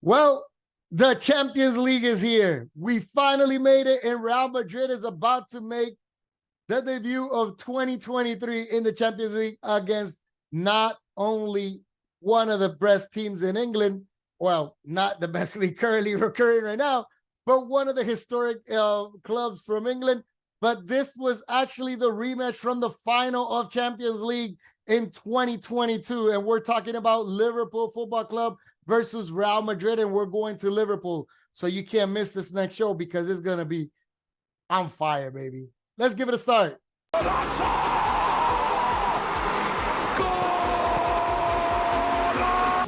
Well, the Champions League is here. We finally made it, and Real Madrid is about to make the debut of 2023 in the Champions League against not only one of the best teams in England, well, not the best league currently recurring right now, but one of the historic clubs from England. But this was actually the rematch from the final of Champions League in 2022. And we're talking about Liverpool Football Club versus Real Madrid, and we're going to Liverpool. So you can't miss this next show because it's going to be on fire, baby. Let's give it a start.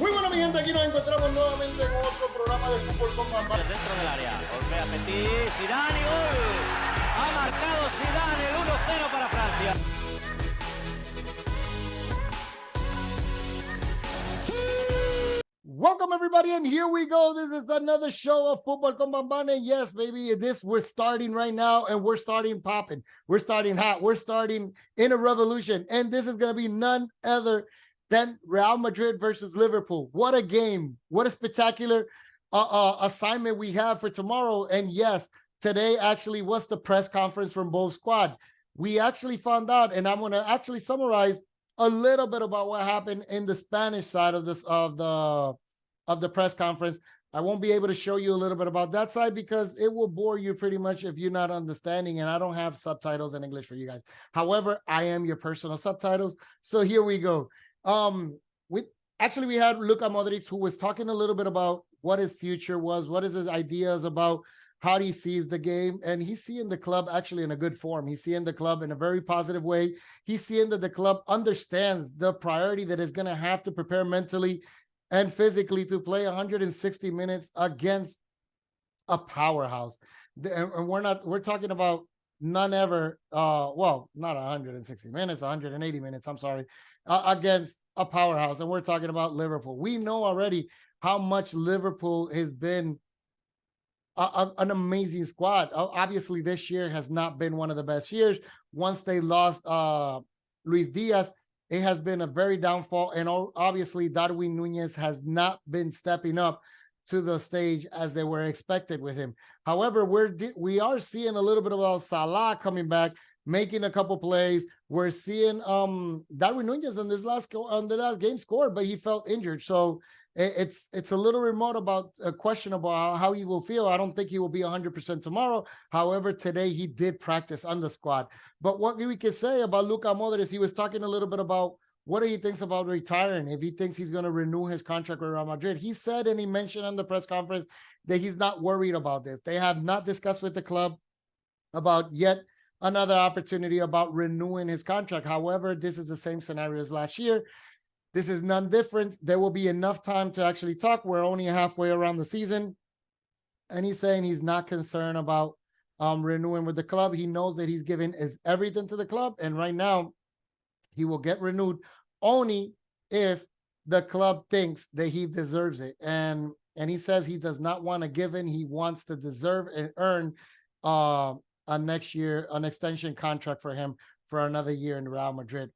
Muy bueno, mi gente, aquí nos encontramos nuevamente en otro programa de fútbol con Bamba. Dentro del área, golpea Petit, Zidane y gol. Ha marcado Zidane el 1-0 para Francia. Welcome, everybody, and here we go. This is another show of Football con Bambana. Yes, baby, we're starting right now, and we're starting popping. We're starting hot. We're starting in a revolution, and this is going to be none other than Real Madrid versus Liverpool. What a game. What a spectacular assignment we have for tomorrow. And yes, today actually was the press conference from both squad. We actually found out, and I'm going to actually summarize a little bit about what happened in the Spanish side of this of the press conference. I won't be able to show you a little bit about that side because it will bore you pretty much if you're not understanding, and I don't have subtitles in English for you guys. However, I am your personal subtitles. So here we go. We had Luka Modric, who was talking a little bit about what his future was, what is his ideas about how he sees the game, and he's seeing the club actually in a good form. He's seeing the club in a very positive way. He's seeing that the club understands the priority that is going to have to prepare mentally and physically to play 160 minutes against a powerhouse. And we're talking about none ever, not 160 minutes, 180 minutes, I'm sorry, against a powerhouse. And we're talking about Liverpool. We know already how much Liverpool has been an amazing squad. Obviously, this year has not been one of the best years. Once they lost Luis Diaz, it has been a very downfall. And obviously, Darwin Núñez has not been stepping up to the stage as they were expected with him. However, we are seeing a little bit about Salah coming back, making a couple plays. We're seeing Darwin Núñez on the last game scored, but he felt injured. So it's a little remote about questionable how he will feel. I don't think he will be 100% tomorrow. However, today he did practice on the squad. But what we can say about Luka Modric, he was talking a little bit about what he thinks about retiring, if he thinks he's going to renew his contract with Real Madrid. He said, and he mentioned on the press conference, that he's not worried about this. They have not discussed with the club about yet another opportunity about renewing his contract. However, this is the same scenario as last year. This is none different. There will be enough time to actually talk. We're only halfway around the season. And he's saying he's not concerned about renewing with the club. He knows that he's given everything to the club. And right now, he will get renewed only if the club thinks that he deserves it. And he says he does not want to give in. He wants to deserve and earn an extension contract for him for another year in Real Madrid.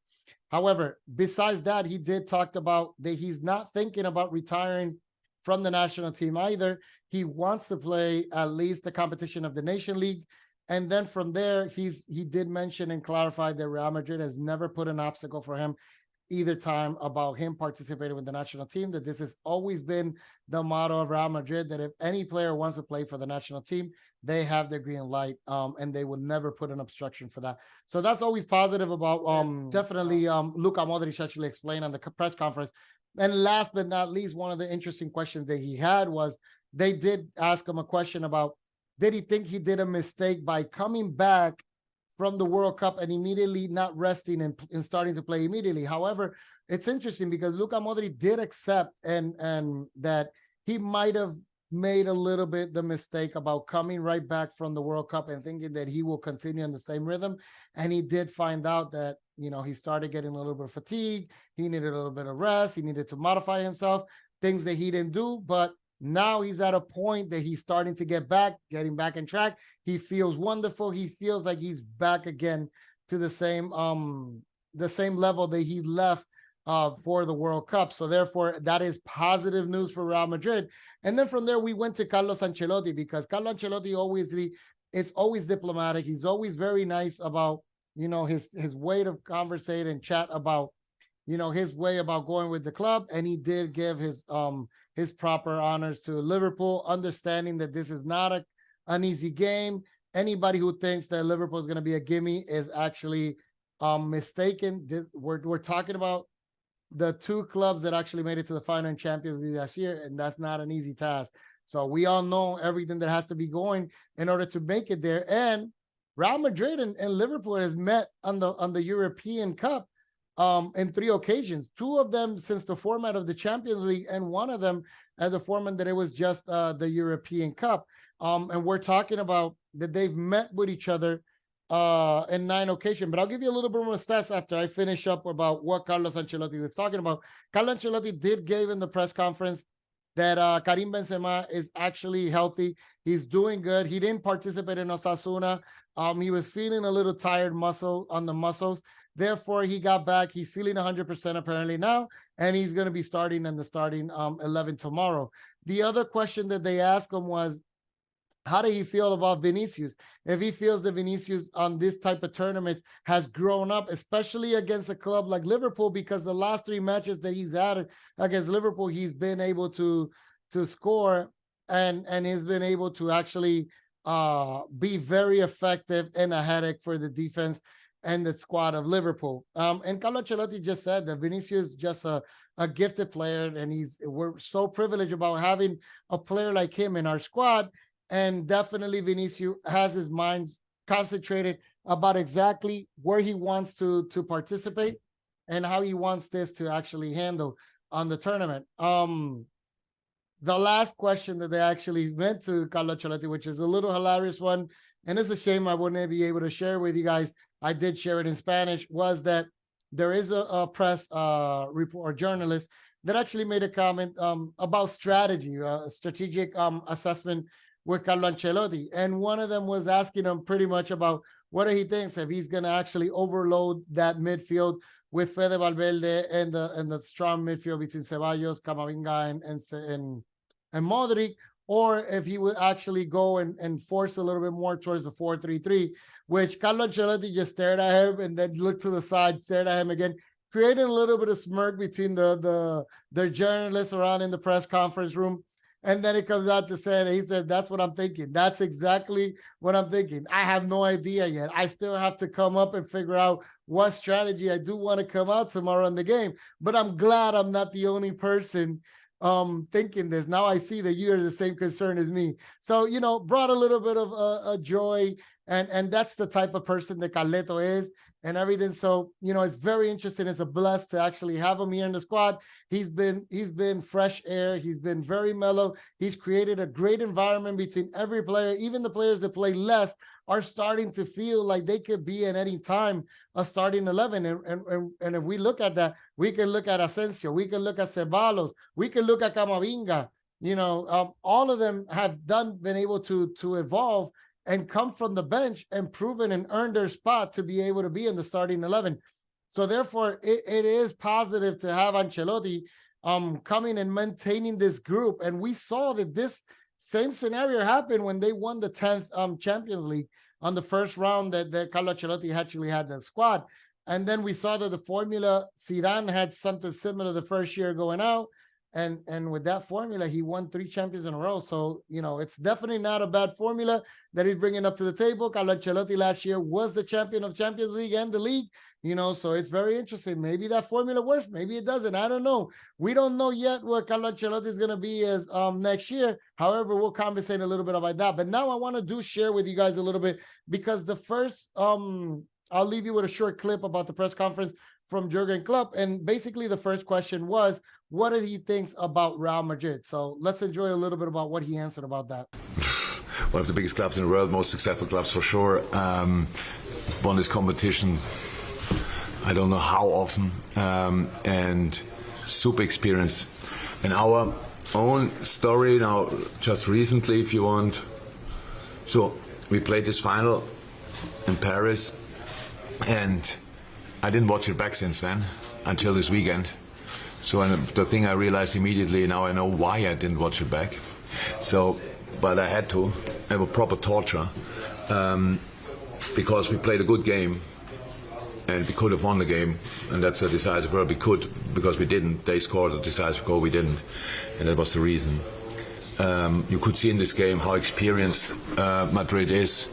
However, besides that, he did talk about that he's not thinking about retiring from the national team either. He wants to play at least the competition of the Nation League. And then from there, he did mention and clarify that Real Madrid has never put an obstacle for him either time about him participating with the national team, that this has always been the motto of Real Madrid, that if any player wants to play for the national team, they have their green light, and they will never put an obstruction for that. So that's always positive about definitely Luka Modric actually explained on the press conference. And last but not least, one of the interesting questions that he had was they did ask him a question about, did he think he did a mistake by coming back from the World Cup and immediately not resting and starting to play immediately? However, it's interesting because Luka Modric did accept and that he might have made a little bit the mistake about coming right back from the World Cup and thinking that he will continue in the same rhythm. And he did find out that, he started getting a little bit of fatigue. He needed a little bit of rest. He needed to modify himself, things that he didn't do. But now he's at a point that he's starting to getting back in track. He feels wonderful. He feels like he's back again to the same level that he left for the World Cup. So therefore, that is positive news for Real Madrid. And then from there, we went to Carlos Ancelotti, because Carlos Ancelotti is always diplomatic. He's always very nice about, his way to conversate and chat about, his way about going with the club. And he did give his proper honors to Liverpool, understanding that this is not an easy game. Anybody who thinks that Liverpool is going to be a gimme is actually mistaken. We're talking about the two clubs that actually made it to the final in Champions League last year, and that's not an easy task. So we all know everything that has to be going in order to make it there. And Real Madrid and Liverpool has met on the European Cup in 3 occasions, 2 of them since the format of the Champions League, and 1 of them at the format that it was just the European Cup. And we're talking about that they've met with each other in 9 occasions. But I'll give you a little bit more stats after I finish up about what Carlos Ancelotti was talking about. Carlos Ancelotti did give in the press conference that Karim Benzema is actually healthy. He's doing good. He didn't participate in Osasuna. He was feeling a little tired on the muscles. Therefore, he got back. He's feeling 100% apparently now, and he's going to be starting in the starting 11 tomorrow. The other question that they asked him was, how did he feel about Vinicius? If he feels that Vinicius on this type of tournaments has grown up, especially against a club like Liverpool, because the last 3 matches that he's had against Liverpool, he's been able to score and he's been able to actually be very effective and a headache for the defense and the squad of Liverpool. And Carlo Ancelotti just said that Vinicius is just a gifted player, and we're so privileged about having a player like him in our squad. And definitely Vinicius has his mind concentrated about exactly where he wants to participate and how he wants this to actually handle on the tournament. The last question that they actually went to Carlo Ancelotti, which is a little hilarious one, and it's a shame I wouldn't be able to share with you guys. I did share it in Spanish, was that there is a press report or journalist that actually made a comment about strategy, strategic assessment with Carlo Ancelotti. And one of them was asking him pretty much about what he thinks, if he's going to actually overload that midfield with Fede Valverde and the strong midfield between Ceballos, Camavinga, and Modric, or if he would actually go and force a little bit more towards the 4-3-3, which Carlo Ancelotti just stared at him and then looked to the side, stared at him again, creating a little bit of smirk between the journalists around in the press conference room. And then it comes out to say that he said, that's what I'm thinking. That's exactly what I'm thinking. I have no idea yet. I still have to come up and figure out what strategy I do want to come out tomorrow in the game. But I'm glad I'm not the only person thinking this. Now I see that you are the same concern as me. So, brought a little bit of a joy. And that's the type of person that Carleto is and everything. So, it's very interesting. It's a bless to actually have him here in the squad. He's been fresh air. He's been very mellow. He's created a great environment between every player. Even the players that play less are starting to feel like they could be at any time a starting 11. And if we look at that, we can look at Asensio. We can look at Ceballos. We can look at Camavinga. All of them have been able to evolve and come from the bench and proven and earned their spot to be able to be in the starting 11. So therefore, it is positive to have Ancelotti coming and maintaining this group. And we saw that this same scenario happened when they won the 10th Champions League on the first round that Carlo Ancelotti actually had that squad. And then we saw that the formula, Zidane had something similar the first year going out. And with that formula, he won 3 champions in a row. So, it's definitely not a bad formula that he's bringing up to the table. Carlo Ancelotti last year was the champion of Champions League and the league, so it's very interesting. Maybe that formula works. Maybe it doesn't. I don't know. We don't know yet what Carlo Ancelotti is going to be as next year. However, we'll conversate a little bit about that. But now I want to share with you guys a little bit, because the first, I'll leave you with a short clip about the press conference from Jurgen Klopp. And basically the first question was, what did he thinks about Real Madrid? So let's enjoy a little bit about what he answered about that. One of the biggest clubs in the world, most successful clubs for sure. Won this competition, I don't know how often, and super experience. And our own story now, just recently, if you want. So we played this final in Paris, and I didn't watch it back since then. until this weekend. So and the thing I realized immediately, now I know why I didn't watch it back. So, but I had to have a proper torture because we played a good game and we could have won the game, and that's a decisive goal. We could, because we didn't. They scored a decisive goal, we didn't, and that was the reason. You could see in this game how experienced Madrid is,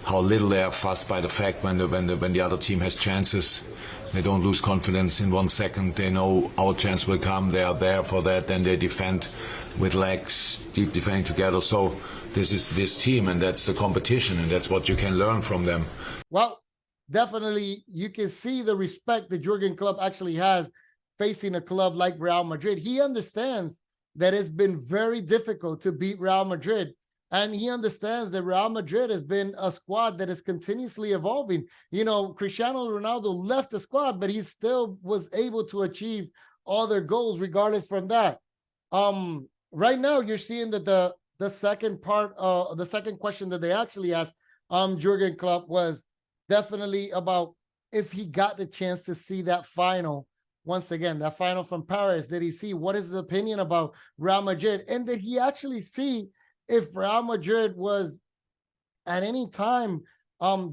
how little they are fussed by the fact when the other team has chances. They don't lose confidence in 1 second. They know our chance will come. They are there for that. Then they defend with legs, deep defending together. So this is this team, and that's the competition, and that's what you can learn from them. Well, definitely you can see the respect that Jurgen Klopp actually has facing a club like Real Madrid. He understands that it's been very difficult to beat Real Madrid. And he understands that Real Madrid has been a squad that is continuously evolving. You know, Cristiano Ronaldo left the squad, but he still was able to achieve all their goals regardless from that. Right now, you're seeing that the second part, the second question that they actually asked Jurgen Klopp was definitely about if he got the chance to see that final. Once again, that final from Paris, did he see what is his opinion about Real Madrid? And did he actually see if Real Madrid was at any time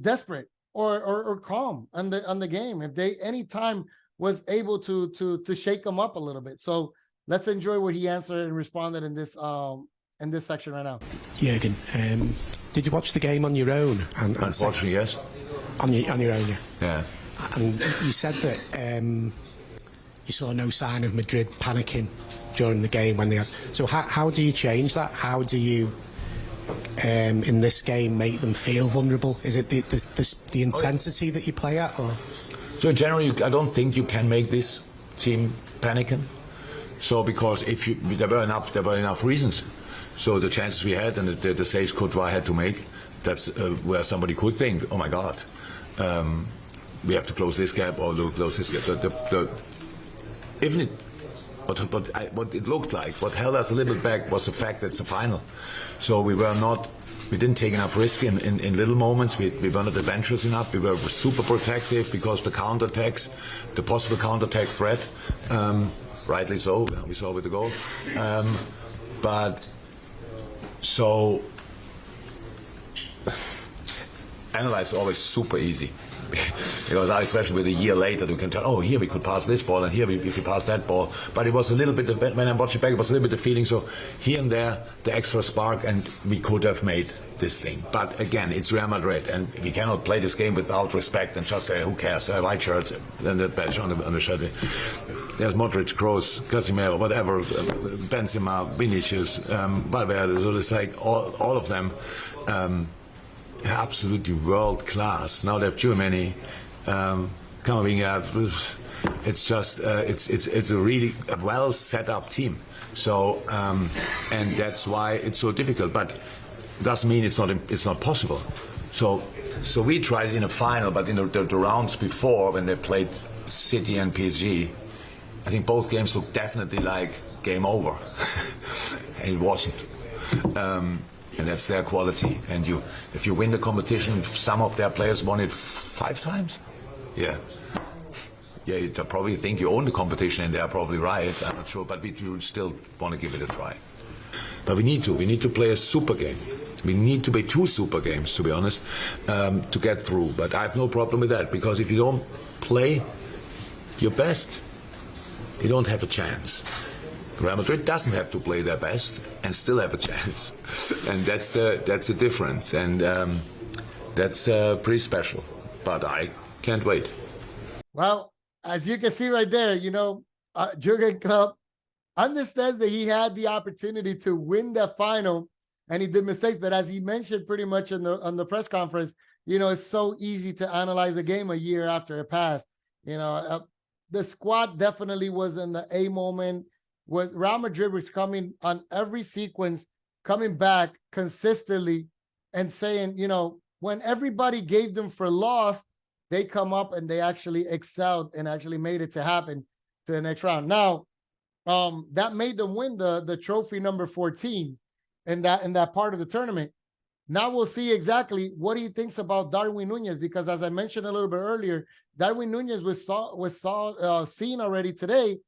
desperate or calm on the game, if they any time was able to shake them up a little bit? So let's enjoy what he answered and responded in this section right now. Jürgen, did you watch the game on your own? Unfortunately, yes. On your own, yeah. Yeah. And you said that you saw no sign of Madrid panicking during the game when they had. So how do you change that? How do you, in this game, make them feel vulnerable? Is it the intensity that you play at, or? So in general, I don't think you can make this team panicking. So because there were enough reasons. So the chances we had and the saves Courtois had to make, that's where somebody could think, oh my God, we have to close this gap or close this gap. Even it. What it looked like, what held us a little bit back was the fact that it's a final. So we didn't take enough risk in little moments. We were not adventurous enough. We were super protective because the counterattacks, the possible counterattack threat, rightly so, we saw with the goal. But so analyze is always super easy. Because now, especially with a year later, you can tell, oh, here we could pass this ball, and here if we pass that ball. But it was a little bit, when I watched it back, it was a little bit the feeling. So here and there, the extra spark, and we could have made this thing. But again, it's Real Madrid, and we cannot play this game without respect and just say, who cares? White shirts, and that badge on the shirt. There's Modric, Kroos, Casemiro, whatever, Benzema, Vinicius, Valverde. So it's like all of them. Absolutely world class. Now they have Germany coming out. It's just it's a really well set up team. So and that's why it's so difficult. But it doesn't mean it's not possible. So we tried it in a final, but in the rounds before when they played City and PSG, I think both games looked definitely like game over, and it wasn't. And that's their quality. And if you win the competition, some of their players won it 5 times. Yeah, you probably think you own the competition, and they're probably right. I'm not sure, but we do still want to give it a try. But we need to play a super game. We need to play 2 super games, to be honest, to get through. But I have no problem with that, because if you don't play your best, you don't have a chance. Real Madrid doesn't have to play their best and still have a chance, and that's the difference, and that's pretty special. But I can't wait. Well, as you can see right there, you know, Jurgen Klopp understands that he had the opportunity to win that final, and he did mistakes. But as he mentioned pretty much on the press conference, you know, it's so easy to analyze the game a year after it passed. You know, the squad definitely was in the A moment. Real Madrid was coming on every sequence, coming back consistently and saying, you know, when everybody gave them for lost, they come up and they actually excelled and actually made it to happen to the next round. Now, that made them win the trophy number 14 in that part of the tournament. Now we'll see exactly what he thinks about Darwin Núñez, because as I mentioned a little bit earlier, Darwin Núñez was seen already today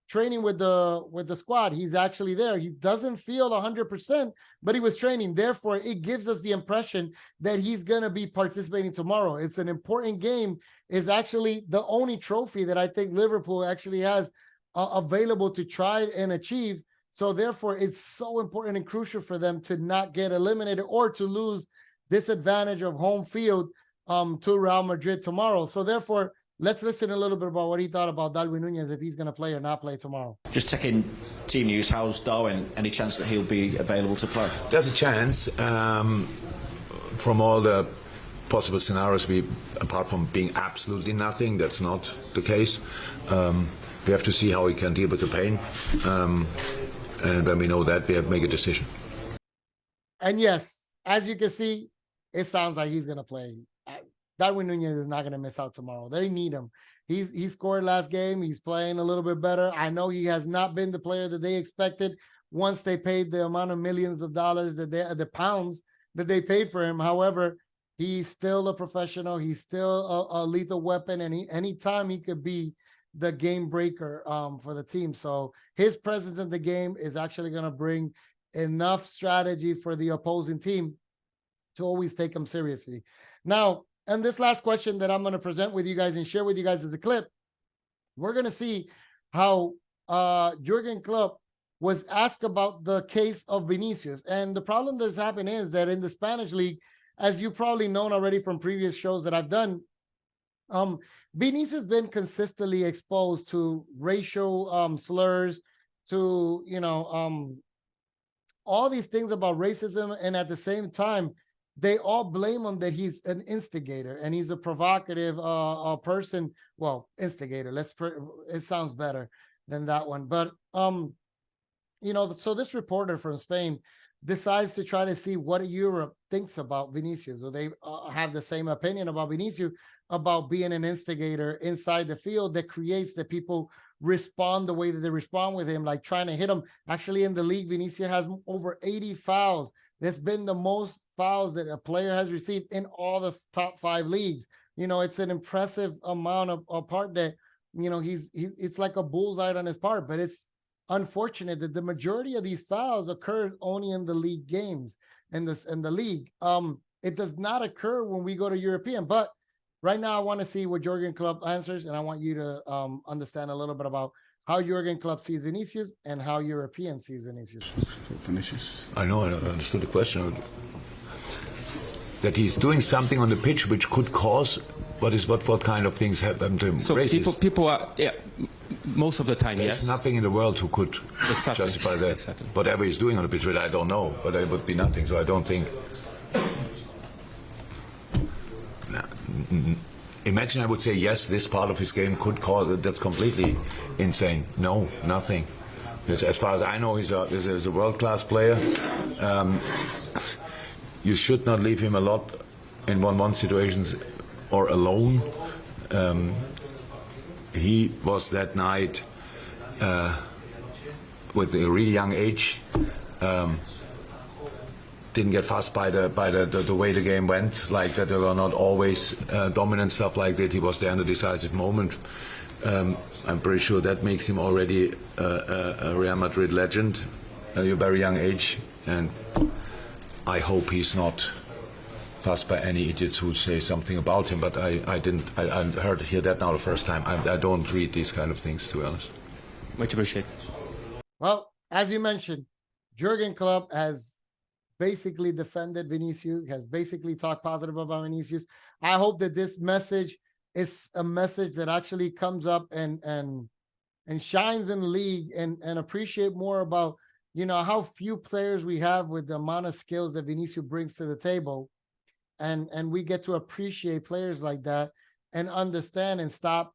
training with the squad. He's actually there. He doesn't feel 100%, but he was training. Therefore, it gives us the impression that he's going to be participating tomorrow. It's an important game. It's actually the only trophy that I think Liverpool actually has available to try and achieve. So therefore, it's so important and crucial for them to not get eliminated or to lose this advantage of home field to Real Madrid tomorrow. So therefore, let's listen a little bit about what he thought about Darwin Núñez, if he's going to play or not play tomorrow. Just checking team news, how's Darwin? Any chance that he'll be available to play? There's a chance. From all the possible scenarios, apart from being absolutely nothing, that's not the case. We have to see how he can deal with the pain. And when we know that, we have to make a decision. And yes, as you can see, it sounds like he's going to play. Darwin Núñez is not going to miss out tomorrow. They need him. He scored last game. He's playing a little bit better. I know he has not been the player that they expected once they paid the amount of millions of dollars the pounds that they paid for him. However, he's still a professional. He's still a lethal weapon, and anytime he could be the game breaker for the team. So his presence in the game is actually going to bring enough strategy for the opposing team to always take him seriously. Now, and this last question that I'm going to present with you guys and share with you guys as a clip, we're going to see how Jurgen Klopp was asked about the case of Vinicius. And the problem that's happened is that in the Spanish league, as you probably known already from previous shows that I've done, Vinicius has been consistently exposed to racial slurs, to, all these things about racism. And at the same time, they all blame him that he's an instigator and he's a provocative person. Well, instigator, it sounds better than that one. But, so this reporter from Spain decides to try to see what Europe thinks about Vinicius. Or they have the same opinion about Vinicius, about being an instigator inside the field that creates that people respond the way that they respond with him, like trying to hit him. Actually, in the league, Vinicius has over 80 fouls. That's been the most fouls that a player has received in all the top 5 leagues. It's an impressive amount of part that, it's like a bullseye on his part, but it's unfortunate that the majority of these fouls occur only in the league games, in the league. It does not occur when we go to European, but right now I want to see what Jurgen Klopp answers, and I want you to understand a little bit about how Jurgen Klopp sees Vinicius and how European sees Vinicius. I know, I understood the question. That he's doing something on the pitch which could cause, what kind of things happen to him? So people are, most of the time, There's yes. nothing in the world who could justify that. Exactly. Whatever he's doing on the pitch, I don't know, but it would be nothing. So I don't think. Imagine I would say yes, this part of his game could cause. That's completely insane. No, nothing. As far as I know, he's a world-class player. You should not leave him a lot in 1-1 situations or alone. He was that night with a really young age. Didn't get fussed by the way the game went, like that they were not always dominant, stuff like that. He was there in the decisive moment. I'm pretty sure that makes him already a Real Madrid legend at a very young age, and I hope he's not fussed by any idiots who say something about him. But I hear that now the first time. I don't read these kind of things, to be honest. Much appreciated. Well, as you mentioned, Jurgen Klopp has basically defended Vinicius, has basically talked positive about Vinicius. I hope that this message is a message that actually comes up and shines in the league and appreciate more about, how few players we have with the amount of skills that Vinicius brings to the table. And we get to appreciate players like that and understand and stop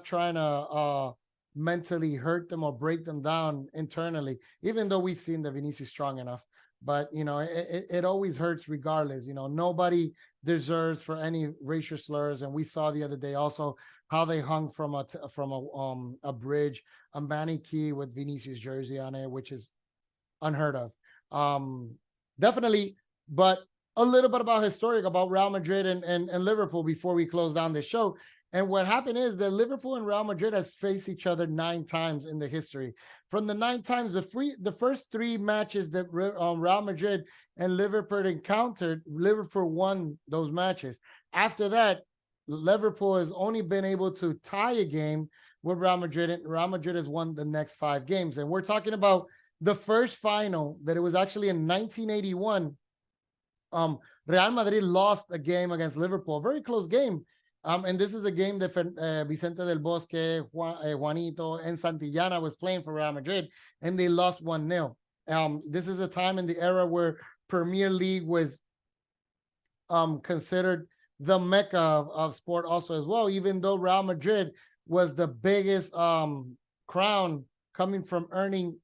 trying to mentally hurt them or break them down internally, even though we've seen that Vinicius is strong enough. But, it always hurts regardless. Nobody deserves for any racial slurs. And we saw the other day also how they hung from a bridge, a mannequin with Vinicius jersey on it, which is unheard of. Definitely. But a little bit about Real Madrid and Liverpool before we close down this show. And what happened is that Liverpool and Real Madrid has faced each other 9 times in the history. From the 9 times, the first 3 matches that Real Madrid and Liverpool encountered, Liverpool won those matches. After that, Liverpool has only been able to tie a game with Real Madrid, and Real Madrid has won the next 5 games. And we're talking about the first final that it was actually in 1981. Real Madrid lost a game against Liverpool, a very close game. And this is a game that Vicente del Bosque, Juanito, and Santillana was playing for Real Madrid, and they lost 1-0. This is a time in the era where Premier League was considered the mecca of sport also as well, even though Real Madrid was the biggest crown coming from earning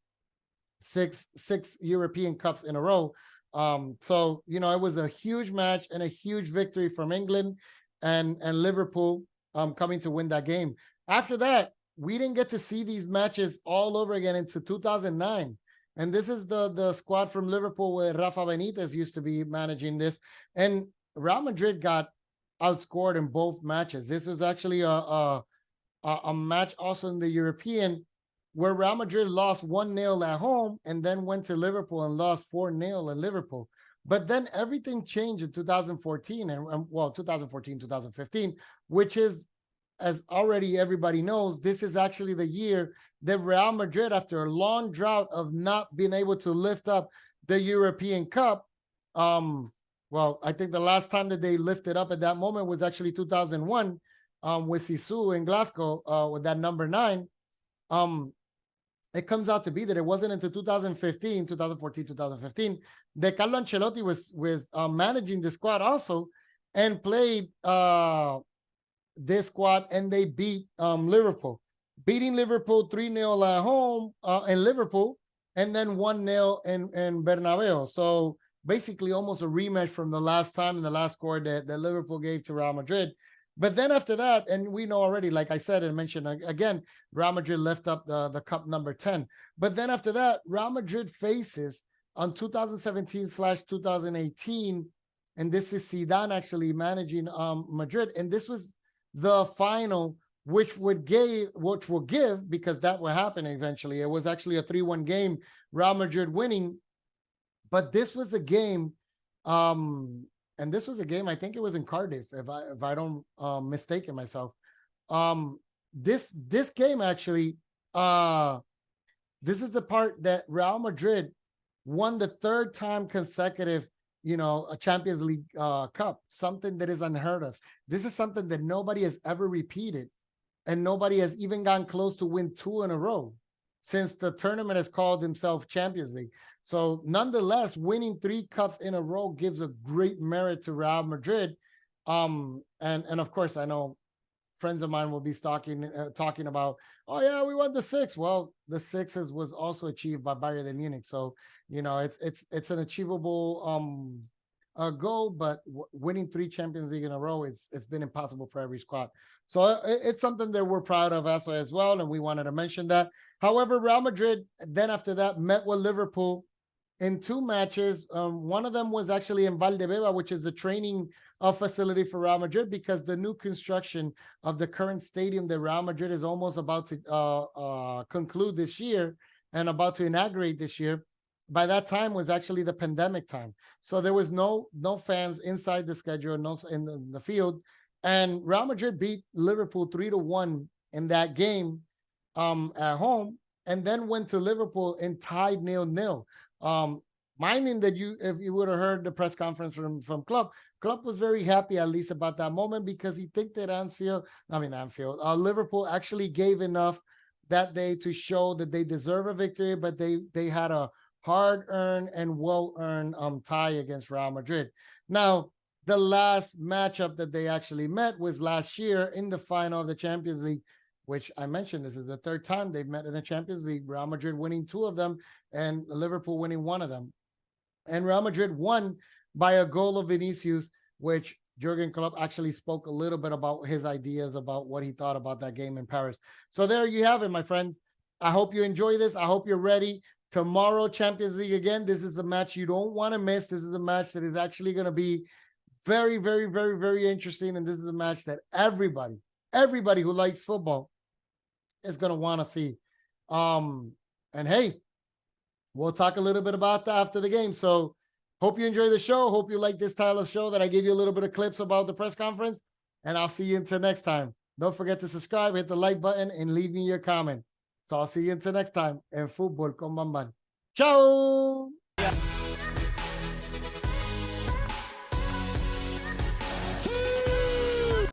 six European Cups in a row. So, you know, it was a huge match and a huge victory from England and Liverpool coming to win that game. After that, we didn't get to see these matches all over again into 2009. And this is the squad from Liverpool where Rafa Benitez used to be managing this. And Real Madrid got outscored in both matches. This was actually a match also in the European where Real Madrid lost 1-0 at home and then went to Liverpool and lost 4-0 in Liverpool. But then everything changed in 2014 and 2014, 2015, which is, as already everybody knows, this is actually the year that Real Madrid, after a long drought of not being able to lift up the European Cup, well, I think the last time that they lifted up at that moment was actually 2001 with Sisu in Glasgow with that number 9. It comes out to be that it wasn't until 2014, 2015, that Carlo Ancelotti was managing the squad also and played this squad, and they beat Liverpool, beating Liverpool 3-0 at home in Liverpool, and then 1-0 in Bernabeu. So basically almost a rematch from the last time and the last score that Liverpool gave to Real Madrid. But then after that, and we know already, like I said and mentioned again, Real Madrid left up the cup number 10. But then after that, Real Madrid faces on 2017/2018, and this is Zidane actually managing Madrid. And this was the final, which will give, because that will happen eventually. It was actually a 3-1 game, Real Madrid winning. But this was a game, and this was a game, I think it was in Cardiff, if I don't mistake myself. This game actually, this is the part that Real Madrid won the 3rd time consecutive, you know, a Champions League Cup, something that is unheard of. This is something that nobody has ever repeated, and nobody has even gotten close to win 2 in a row since the tournament has called himself Champions League. So nonetheless, winning 3 cups in a row gives a great merit to Real Madrid. And of course, I know friends of mine will be talking about, oh yeah, we won the 6. Well, the 6 was also achieved by Bayern Munich. So, you know, it's an achievable goal, but winning 3 Champions League in a row, it's been impossible for every squad. So it's something that we're proud of as well, and we wanted to mention that. However, Real Madrid then after that met with Liverpool in 2 matches. One of them was actually in Valdebeba, which is the training facility for Real Madrid, because the new construction of the current stadium that Real Madrid is almost about to conclude this year and about to inaugurate this year, by that time was actually the pandemic time. So there was no fans inside the schedule, no in the field. And Real Madrid beat Liverpool 3-1 in that game at home, and then went to Liverpool and tied 0-0. Minding that if you would have heard the press conference from Klopp was very happy, at least about that moment, because he think that Liverpool actually gave enough that day to show that they deserve a victory, but they had a hard-earned and well-earned tie against Real Madrid. Now, the last matchup that they actually met was last year in the final of the Champions League, which I mentioned, this is the 3rd time they've met in the Champions League, Real Madrid winning 2 of them and Liverpool winning 1 of them. And Real Madrid won by a goal of Vinicius, which Jurgen Klopp actually spoke a little bit about his ideas about what he thought about that game in Paris. So there you have it, my friends. I hope you enjoy this. I hope you're ready Tomorrow, Champions League again. This is a match you don't want to miss. This is a match that is actually going to be very, very, very, very interesting. And this is a match that everybody who likes football is going to want to see. And hey, we'll talk a little bit about that after the game. So hope you enjoy the show. Hope you like this style of show that I gave you a little bit of clips about the press conference. And I'll see you until next time. Don't forget to subscribe, hit the like button, and leave me your comment. So I'll see you until next time in Fútbol con Bamban. Ciao!